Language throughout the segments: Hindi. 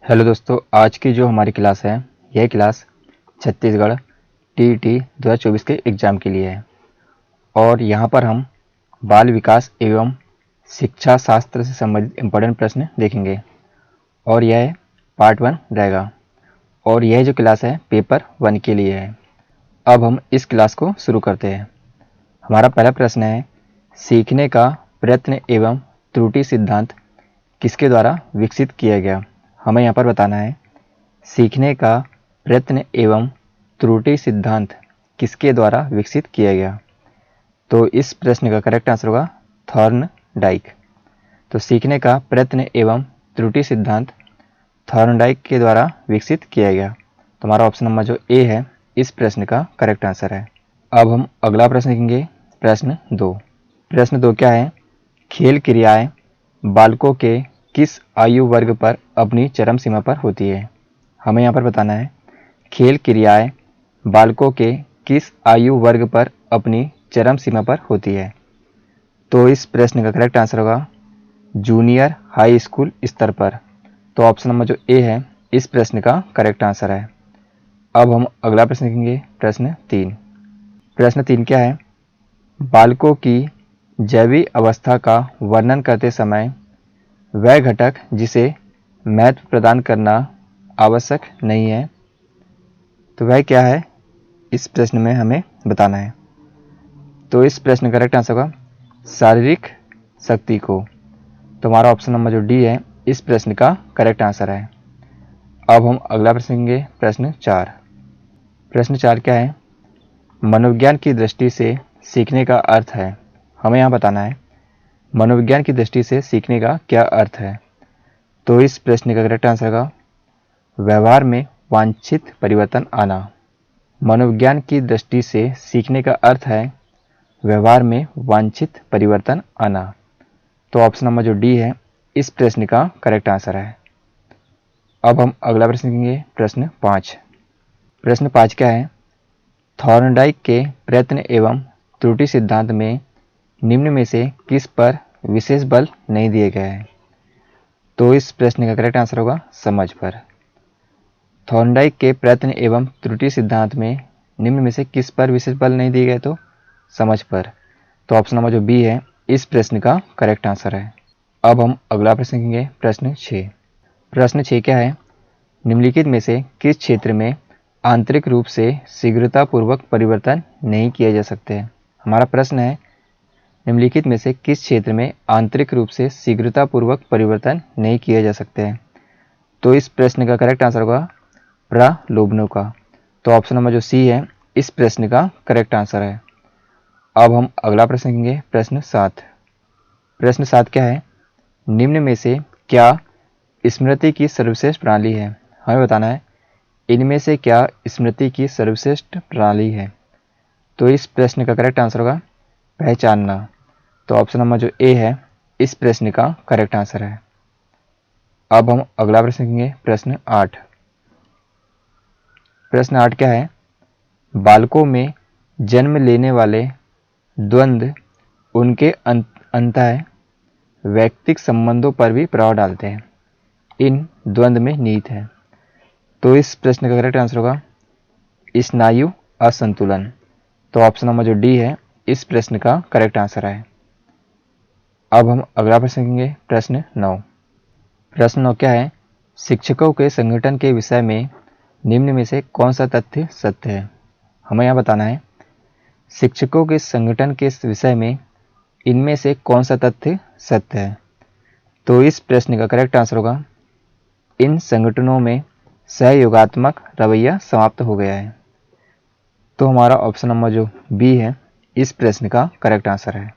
हेलो दोस्तों, आज की जो हमारी क्लास है यह क्लास छत्तीसगढ़ टीईटी 2024 के एग्ज़ाम के लिए है और यहाँ पर हम बाल विकास एवं शिक्षा शास्त्र से संबंधित इम्पोर्टेंट प्रश्न देखेंगे और यह पार्ट 1 रहेगा और यह जो क्लास है पेपर 1 के लिए है। अब हम इस क्लास को शुरू करते हैं। हमारा पहला प्रश्न है, सीखने का प्रयत्न एवं त्रुटि सिद्धांत किसके द्वारा विकसित किया गया। हमें यहाँ पर बताना है सीखने का प्रयत्न एवं त्रुटि सिद्धांत किसके द्वारा विकसित किया गया। तो इस प्रश्न का करेक्ट आंसर होगा थॉर्नडाइक। तो सीखने का प्रयत्न एवं त्रुटि सिद्धांत थॉर्नडाइक के द्वारा विकसित किया गया। तो हमारा ऑप्शन नंबर जो ए है इस प्रश्न का करेक्ट आंसर है। अब हम अगला प्रश्न देखेंगे, प्रश्न 2। प्रश्न 2 क्या है, खेल क्रियाएं बालकों के किस आयु वर्ग पर अपनी चरम सीमा पर होती है। हमें यहाँ पर बताना है खेल क्रियाएं बालकों के किस आयु वर्ग पर अपनी चरम सीमा पर होती है। तो इस प्रश्न का करेक्ट आंसर होगा जूनियर हाई स्कूल स्तर पर। तो ऑप्शन नंबर जो ए है इस प्रश्न का करेक्ट आंसर है। अब हम अगला प्रश्न देखेंगे, प्रश्न 3। प्रश्न 3 क्या है, बालकों की जैविक अवस्था का वर्णन करते समय वह घटक जिसे महत्व प्रदान करना आवश्यक नहीं है, तो वह क्या है, इस प्रश्न में हमें बताना है। तो इस प्रश्न का करेक्ट आंसर होगा शारीरिक शक्ति को। तो हमारा ऑप्शन नंबर जो डी है इस प्रश्न का करेक्ट आंसर है। अब हम अगला प्रश्न लेंगे, प्रश्न 4। प्रश्न 4 क्या है, मनोविज्ञान की दृष्टि से सीखने का अर्थ है। हमें यहाँ बताना है मनोविज्ञान की दृष्टि से सीखने का क्या अर्थ है। तो इस प्रश्न का करेक्ट आंसर होगा व्यवहार में वांछित परिवर्तन आना। मनोविज्ञान की दृष्टि से सीखने का अर्थ है व्यवहार में वांछित परिवर्तन आना। तो ऑप्शन नंबर जो डी है इस प्रश्न का करेक्ट आंसर है। अब हम अगला प्रश्न देखेंगे, प्रश्न 5। प्रश्न 5 क्या है, थॉर्नडाइक के प्रयत्न एवं त्रुटि सिद्धांत में निम्न में से किस पर विशेष बल नहीं दिए गए हैं। तो इस प्रश्न का करेक्ट आंसर होगा समझ पर। थॉर्नडाइक के प्रयत्न एवं त्रुटि सिद्धांत में निम्न में से किस पर विशेष बल नहीं दिए गए, तो समझ पर। तो ऑप्शन नंबर जो बी है इस प्रश्न का करेक्ट आंसर है। अब हम अगला प्रश्न देखेंगे, प्रश्न 6। प्रश्न 6 क्या है, निम्नलिखित में से किस क्षेत्र में आंतरिक रूप से शीघ्रतापूर्वक परिवर्तन नहीं किए जा सकते। हमारा प्रश्न है निम्नलिखित में से किस क्षेत्र में आंतरिक रूप से शीघ्रतापूर्वक परिवर्तन नहीं किए जा सकते हैं। तो इस प्रश्न का करेक्ट आंसर होगा प्रलोभनों का। तो ऑप्शन नंबर जो सी है इस प्रश्न का करेक्ट आंसर है। अब हम अगला प्रश्न देखेंगे, प्रश्न 7। प्रश्न 7 क्या है, निम्न में से क्या स्मृति की सर्वश्रेष्ठ प्रणाली है। हमें बताना है इनमें से क्या स्मृति की सर्वश्रेष्ठ प्रणाली है। तो इस प्रश्न का करेक्ट आंसर होगा पहचानना। तो ऑप्शन नंबर जो ए है इस प्रश्न का करेक्ट आंसर है। अब हम अगला प्रश्न देखेंगे, प्रश्न 8। प्रश्न 8 क्या है, बालकों में जन्म लेने वाले द्वंद्व उनके अंतः वैयक्तिक संबंधों पर भी प्रभाव डालते हैं। इन द्वंद्व में निहित है। तो इस प्रश्न का करेक्ट आंसर होगा स्नायु असंतुलन। तो ऑप्शन नंबर जो डी है इस प्रश्न का करेक्ट आंसर है। अब हम अगला प्रश्न देखेंगे, प्रश्न 9। प्रश्न 9 क्या है, शिक्षकों के संगठन के विषय में निम्न में से कौन सा तथ्य सत्य है। हमें यहाँ बताना है शिक्षकों के संगठन के विषय में इनमें से कौन सा तथ्य सत्य है। तो इस प्रश्न का करेक्ट आंसर होगा इन संगठनों में सहयोगात्मक रवैया समाप्त हो गया है। तो हमारा ऑप्शन नंबर जो बी है इस प्रश्न का करेक्ट आंसर है।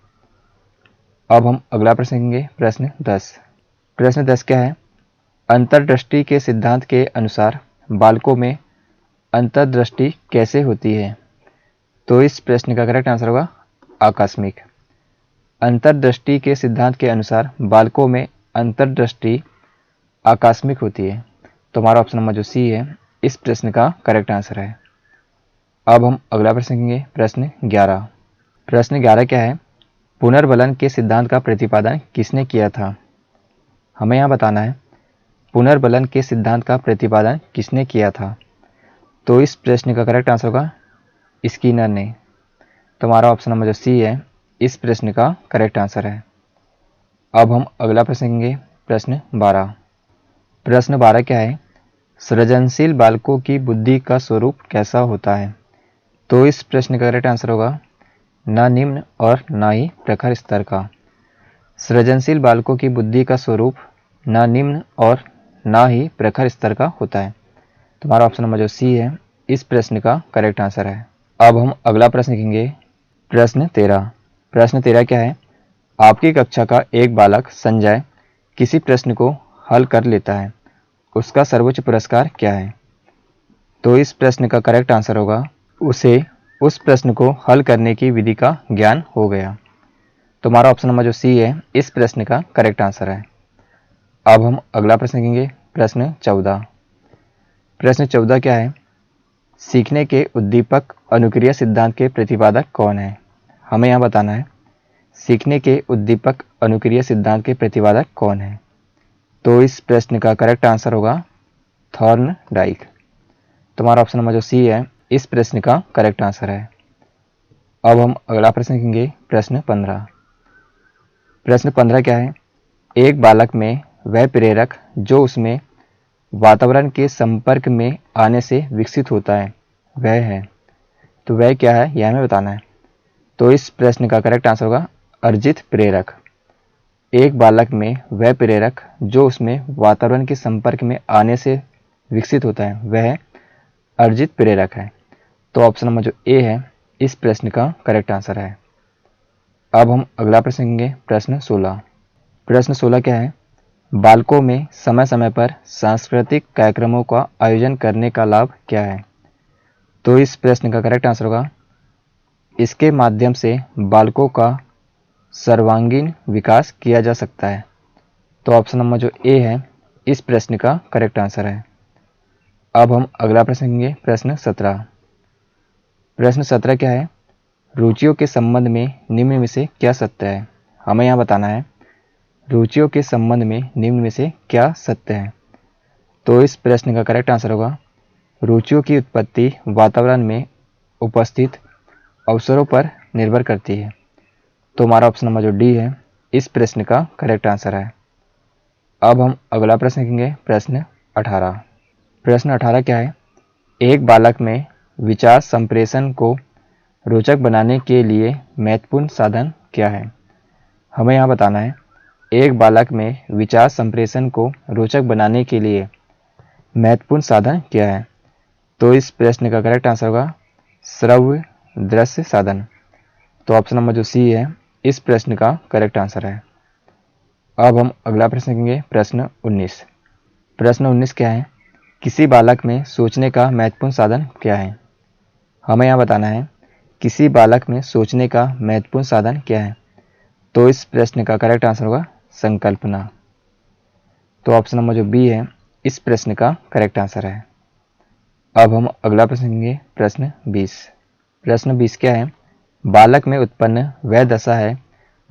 अब हम अगला प्रश्न देखेंगे, प्रश्न 10। प्रश्न 10 क्या है, अंतर्दृष्टि के सिद्धांत के अनुसार बालकों में अंतर्दृष्टि कैसे होती है। तो इस प्रश्न का करेक्ट आंसर होगा आकस्मिक। अंतर्दृष्टि के सिद्धांत के अनुसार बालकों में अंतर्दृष्टि आकस्मिक होती है। तो हमारा ऑप्शन नंबर जो सी है इस प्रश्न का करेक्ट आंसर है। अब हम अगला प्रश्न देखेंगे, प्रश्न 11। प्रश्न 11 क्या है, पुनर्बलन के सिद्धांत का प्रतिपादन किसने किया था। हमें यहाँ बताना है पुनर्बलन के सिद्धांत का प्रतिपादन किसने किया था? तो इस प्रश्न का करेक्ट आंसर होगा स्किनर ने। तो हमारा ऑप्शन नंबर जो सी है इस प्रश्न का करेक्ट आंसर है। अब हम अगला प्रश्न लेंगे, प्रश्न 12। प्रश्न 12 क्या है? सृजनशील बालकों की बुद्धि का स्वरूप कैसा होता है? तो इस प्रश्न का करेक्ट आंसर होगा ना निम्न और ना ही प्रखर स्तर का। सृजनशील बालकों की बुद्धि का स्वरूप ना निम्न और ना ही प्रखर स्तर का होता है। तुम्हारा ऑप्शन नंबर जो सी है इस प्रश्न का करेक्ट आंसर है। अब हम अगला प्रश्न लिखेंगे, प्रश्न 13। प्रश्न 13 क्या है? आपकी कक्षा का एक बालक संजय किसी प्रश्न को हल कर लेता है, उसका सर्वोच्च पुरस्कार क्या है? तो इस प्रश्न का करेक्ट आंसर होगा उसे उस प्रश्न को हल करने की विधि का ज्ञान हो गया। तो हमारा ऑप्शन नंबर जो सी है इस प्रश्न का करेक्ट आंसर है। अब हम अगला प्रश्न लिखेंगे, प्रश्न 14। प्रश्न 14 क्या है? सीखने के उद्दीपक अनुक्रिया सिद्धांत के प्रतिपादक कौन है? हमें यहाँ बताना है सीखने के उद्दीपक अनुक्रिया सिद्धांत के प्रतिपादक कौन है? तो इस प्रश्न का करेक्ट आंसर होगा थॉर्नडाइक। तुम्हारा ऑप्शन नंबर जो सी है इस प्रश्न का करेक्ट आंसर है। अब हम अगला प्रश्न लिखेंगे, प्रश्न 15। प्रश्न 15 क्या है? एक बालक में वह प्रेरक जो उसमें वातावरण के संपर्क में आने से विकसित होता है वह है। तो वह क्या है यह हमें बताना है। तो इस प्रश्न का करेक्ट आंसर होगा अर्जित प्रेरक। एक बालक में वह प्रेरक जो उसमें वातावरण के संपर्क में आने से विकसित होता है वह अर्जित प्रेरक है। तो ऑप्शन नंबर जो ए है इस प्रश्न का करेक्ट आंसर है। अब हम अगला प्रश्न लेंगे, प्रश्न 16। प्रश्न 16 क्या है? बालकों में समय समय पर सांस्कृतिक कार्यक्रमों का आयोजन करने का लाभ क्या है? तो इस प्रश्न का करेक्ट आंसर होगा इसके माध्यम से बालकों का सर्वांगीण विकास किया जा सकता है। तो ऑप्शन नंबर जो ए है इस प्रश्न का करेक्ट आंसर है। अब हम अगला प्रश्न लेंगे, प्रश्न 17। प्रश्न 17 क्या है? रुचियों के संबंध में निम्न में से क्या सत्य है? हमें यहाँ बताना है रुचियों के संबंध में निम्न में से क्या सत्य है? तो इस प्रश्न का करेक्ट आंसर होगा रुचियों की उत्पत्ति वातावरण में उपस्थित अवसरों पर निर्भर करती है। तो हमारा ऑप्शन नंबर जो डी है इस प्रश्न का करेक्ट आंसर है। अब हम अगला प्रश्न लिखेंगे, प्रश्न 18। प्रश्न 18 क्या है? एक बालक में विचार संप्रेषण को रोचक बनाने के लिए महत्वपूर्ण साधन क्या है? हमें यहाँ बताना है एक बालक में विचार संप्रेषण को रोचक बनाने के लिए महत्वपूर्ण साधन क्या है? तो इस प्रश्न का करेक्ट आंसर होगा श्रव्य दृश्य साधन। तो ऑप्शन नंबर जो सी है इस प्रश्न का करेक्ट आंसर है। अब हम अगला प्रश्न लेंगे, प्रश्न 19। प्रश्न 19 क्या है? किसी बालक में सोचने का महत्वपूर्ण साधन क्या है? हमें यहाँ बताना है किसी बालक में सोचने का महत्वपूर्ण साधन क्या है? तो इस प्रश्न का करेक्ट आंसर होगा संकल्पना। तो ऑप्शन नंबर जो बी है इस प्रश्न का करेक्ट आंसर है। अब हम अगला प्रश्न लेंगे, प्रश्न 20। प्रश्न 20 क्या है? बालक में उत्पन्न वह दशा है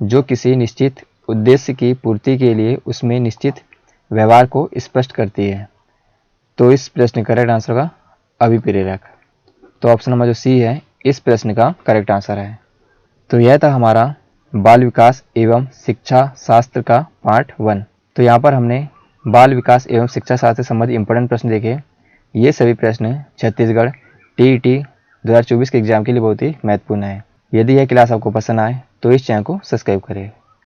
जो किसी निश्चित उद्देश्य की पूर्ति के लिए उसमें निश्चित व्यवहार को स्पष्ट करती है। तो इस प्रश्न का करेक्ट आंसर होगा अभिप्रेरक। तो ऑप्शन नंबर जो सी है इस प्रश्न का करेक्ट आंसर है। तो यह था हमारा बाल विकास एवं शिक्षा शास्त्र का पार्ट 1। तो यहाँ पर हमने बाल विकास एवं शिक्षा शास्त्र से संबंधित इंपॉर्टेंट प्रश्न देखे। ये सभी प्रश्न छत्तीसगढ़ टीईटी 2024 के एग्जाम के लिए बहुत ही महत्वपूर्ण है। यदि यह क्लास आपको पसंद आए तो इस चैनल को सब्सक्राइब करें।